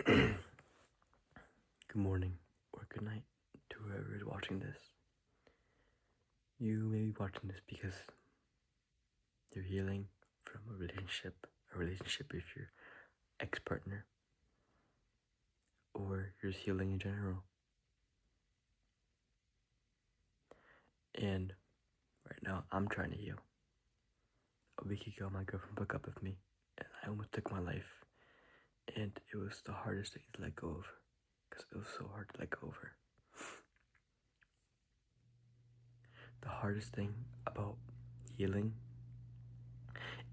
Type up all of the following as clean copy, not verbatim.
Good morning or good night to whoever is watching this. You may be watching this because you're healing from a relationship with your ex-partner, or you're just healing in general. And right now, I'm trying to heal. A week ago, my girlfriend broke up with me, and I almost took my life. And it was the hardest thing to let go of, because it was so hard to let go of her. The hardest thing about healing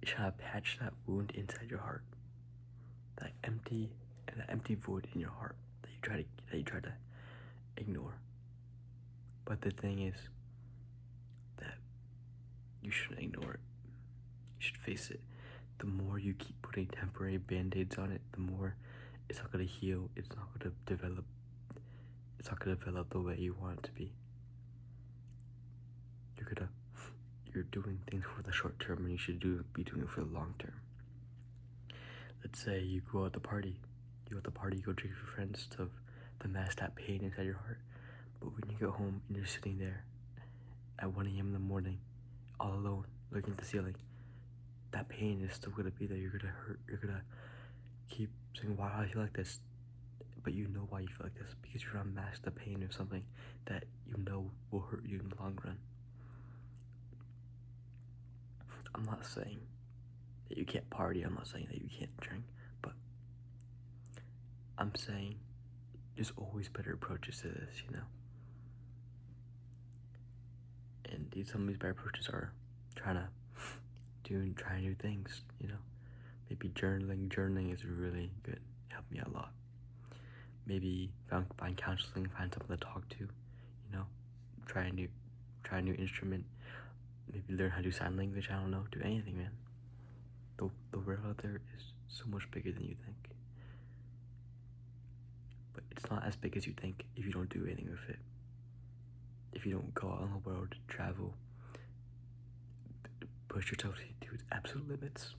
is trying to patch that wound inside your heart, that empty void in your heart that you try to ignore. But the thing is that you shouldn't ignore it. You should face it. The more you keep putting temporary band-aids on it, the more it's not gonna heal. It's not gonna develop. It's not gonna develop the way you want it to be. You're doing things for the short term, and you should be doing it for the long term. Let's say you go out to party. You go drink with your friends to mask that pain inside your heart. But when you go home and you're sitting there at 1 a.m. in the morning, all alone, looking at the ceiling, that pain is still gonna be there. You're gonna hurt. You're gonna keep saying, "Why do I feel like this?" But you know why you feel like this, because you're trying to mask the pain of something that you know will hurt you in the long run. I'm not saying that you can't party. I'm not saying that you can't drink, but I'm saying there's always better approaches to this, you know. And some of these better approaches are trying new things, you know. Maybe journaling is really good. It helped me a lot. Maybe find counseling, find someone to talk to, you know. Try a new instrument. Maybe learn how to do sign language. I don't know. Do anything, man. The world out there is so much bigger than you think. But it's not as big as you think if you don't do anything with it. If you don't go out in the world, travel, push yourself to its absolute limits.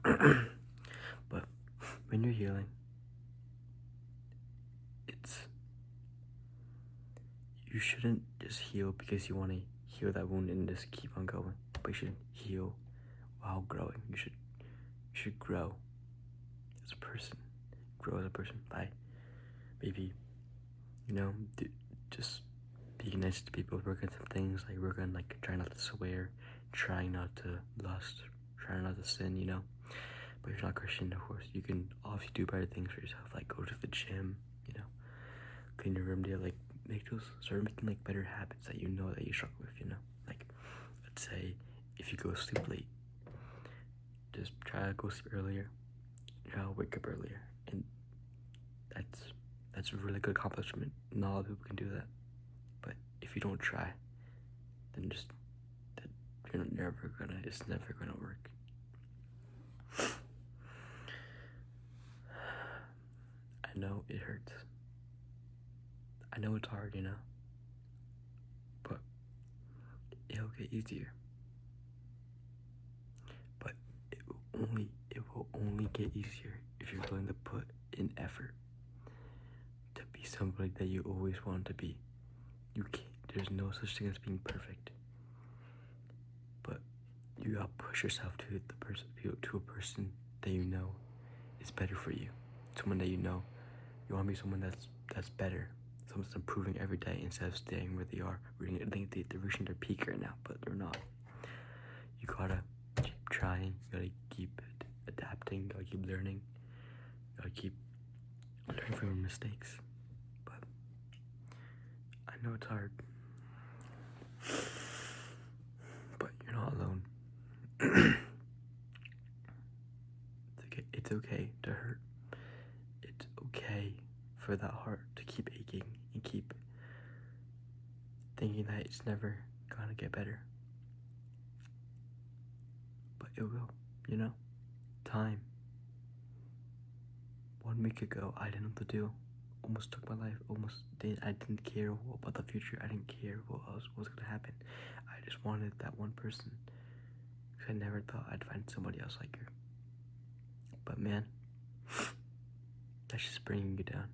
But when you're healing, you shouldn't just heal because you want to heal that wound and just keep on going. But you should heal while growing. You should grow as a person. Grow as a person by maybe, just being nice to people, working some things, like trying not to swear, trying not to lust, trying not to sin, you know. But if you're not Christian, of course, you can obviously do better things for yourself, like go to the gym, you know, clean your room, start making like better habits that you know that you struggle with, you know. Like, let's say if you go to sleep late, just try to go sleep earlier, try to wake up earlier, and that's a really good accomplishment. Not a lot of people can do that, but if you don't try, then it's never gonna work. I know it hurts. I know it's hard, you know, but it'll get easier. But it will only get easier if you're willing to put in effort to be somebody that you always wanted to be. You can't. There's no such thing as being perfect. But you gotta push yourself to a person that you know is better for you. Someone that you know. You want to be someone that's better. Someone that's improving every day instead of staying where they are. I think they're reaching their peak right now, but they're not. You gotta keep trying. You gotta keep adapting. You gotta keep learning. You gotta keep learning from your mistakes. But I know it's hard. But you're not alone. It's okay to hurt. It's okay for that heart to keep aching and keep thinking that it's never gonna get better. But it will, you know? Time. 1 week ago, I didn't know what to do. Almost took my life. I didn't care about the future. I didn't care what else was gonna happen. I just wanted that one person. Because I never thought I'd find somebody else like her. But man, that's just bringing you down.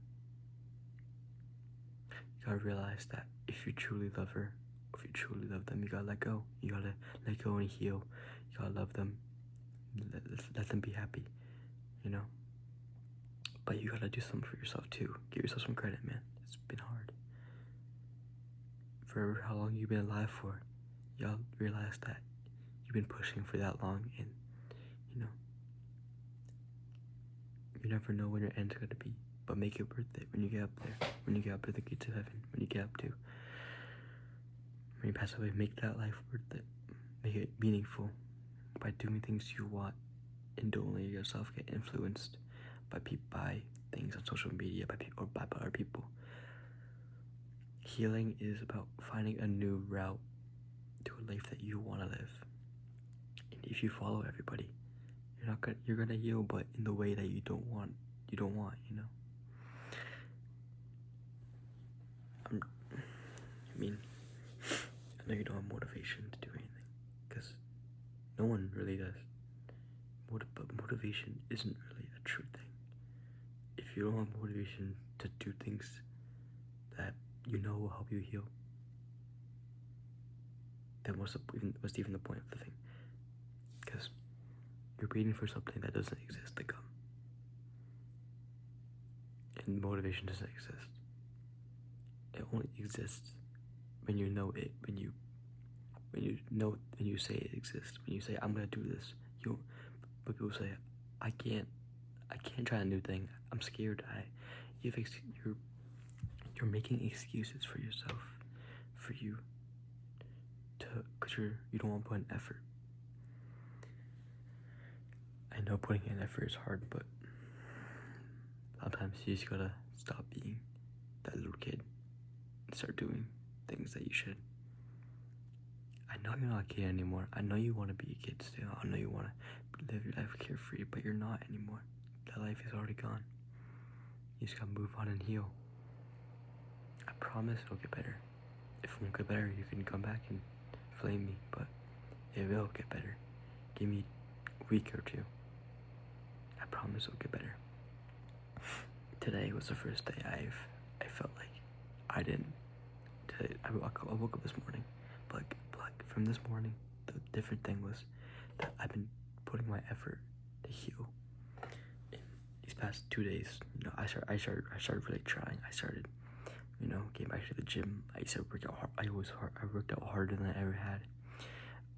You gotta realize that if you truly love her, if you truly love them, you gotta let go. You gotta let go and heal. You gotta love them. Let them be happy, you know? But you gotta do something for yourself too. Give yourself some credit, man. It's been hard. For how long you've been alive for, y'all realize that you've been pushing for that long, and you know, you never know when your end's gonna be. But make it worth it when you get up there. When you get up to the gates of heaven. When you get up to, when you pass away, make that life worth it. Make it meaningful by doing things you want, and don't let yourself get influenced by things on social media, by people or by other people. Healing is about finding a new route to a life that you want to live. And if you follow everybody, you're gonna heal, but in the way that you don't want, you know. I know you don't have motivation to do anything, because no one really does. But motivation isn't really a true thing. If you don't have motivation to do things that you know will help you heal, then what's even the point of the thing? Because you're waiting for something that doesn't exist to come. And motivation doesn't exist. It only exists when you know it, when you say it exists, when you say, I'm gonna do this. But people say, I can't try a new thing. I'm scared. You're making excuses for yourself, for you because you don't want to put in effort. I know putting in effort is hard, but sometimes you just gotta stop being that little kid and start doing things that you should. I know you're not a kid anymore. I know you want to be a kid still. I know you want to live your life carefree, but you're not anymore. That life is already gone. You just gotta move on and heal. I promise it'll get better. If it won't get better, you can come back and flame me, but it will get better. Give me a week or two. I promise it'll get better. Today was the first day I felt like I didn't. I woke up this morning, but from this morning, the different thing was that I've been putting my effort to heal. In these past 2 days, I started really trying. I started, getting back to the gym. I used to work out hard. I worked out harder than I ever had.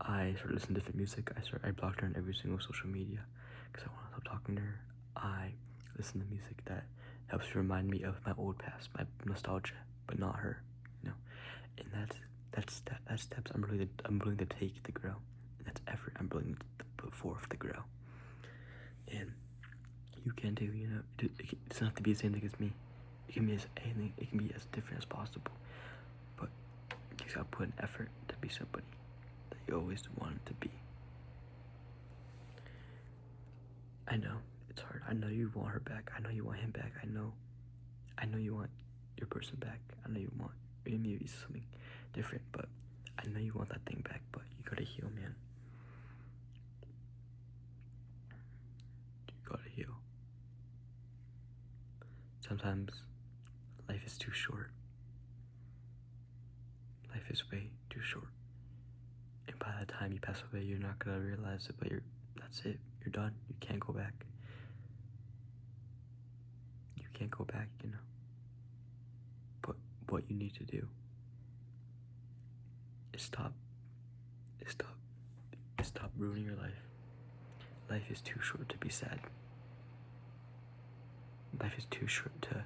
I started listening to different music. I blocked her on every single social media because I want to stop talking to her. I listen to music that helps remind me of my old past, my nostalgia, but not her. And that's steps I'm willing to take to grow. And that's effort I'm willing to put forth to grow. And you can too. It doesn't have to be the same thing as me. It can be anything. It can be as different as possible. But you just gotta put an effort to be somebody that you always wanted to be. I know it's hard. I know you want her back. I know you want him back. I know you want your person back. I know you want maybe something different, but I know you want that thing back. But you gotta heal, man. You gotta heal. Sometimes life is too short. Life is way too short. And by the time you pass away, you're not gonna realize it, but that's it. You're done. You can't go back. You can't go back, But what you need to do is stop ruining your life. Life is too short to be sad. Life is too short to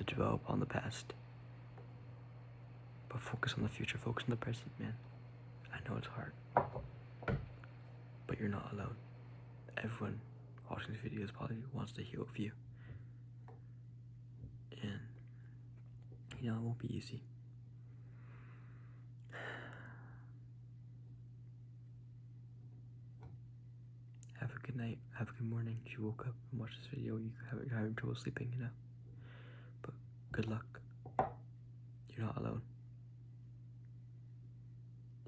develop on the past. But focus on the future. Focus on the present, man. I know it's hard, but you're not alone. Everyone watching this video probably wants to heal with you. And, it won't be easy. Have a good night. Have a good morning. If you woke up and watched this video, you're having trouble sleeping, But good luck. You're not alone.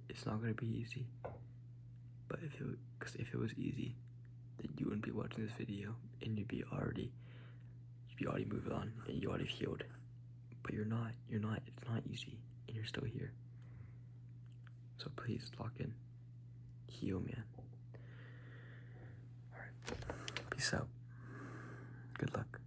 It's not gonna be easy. But if it was easy, then you wouldn't be watching this video, and you'd be you already moved on and you already healed. But you're not. It's not easy, and you're still here. So please lock in. Heal, man. Alright. Peace out. Good luck.